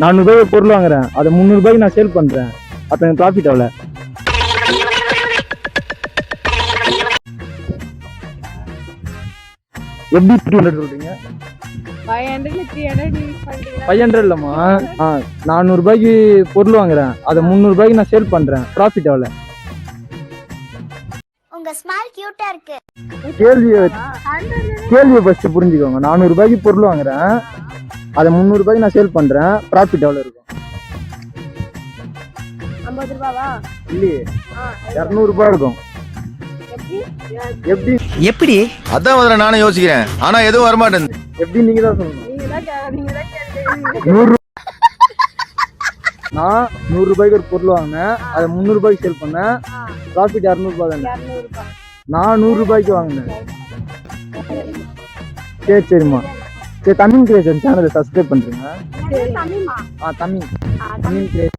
400 பொருள் வாங்குறேன், அதை 300 நான் சேல் பண்றேன். அப்ப எனக்கு ப்ராஃபிட் எவ்வளவு? எப்படி 200 சொல்றீங்க? 500 இல்லம்மா. 400 பொருள் வாங்குறேன், அதை 300 நான் சேல் பண்றேன். ப்ராஃபிட் எவ்வளவு? உங்க ஸ்மைல் கியூட்டா இருக்கு. கேள்வியை ஃபர்ஸ்ட் புரிஞ்சுக்கோங்க. 400 பொருள் வாங்குறேன், அதை 300 நான் சேல் பண்றேன். ப்ராஃபிட் எவ்வளவு இருக்கும்? 50 ரூபாவா? இல்லையே, 200 இருக்கும். எப்படி எப்படி? அதான் முதல்ல நானும் யோசிக்கிறேன், ஆனா எதுவும் வரமாட்டேன். எப்படி நீங்க தான் சொல்லணும். நான் 100 ஒரு பொருள் வாங்கினேன், அதை 300 சேல் பண்ணேன். ப்ராஃபிட் 200 தானே? நான் 100 வாங்கினேன். சரிம்மா. சரி, தமிழ் கிரியேஷன் சேனலை சப்ஸ்கிரைப் பண்றீங்க? தமிழ் கிரியேஷன்.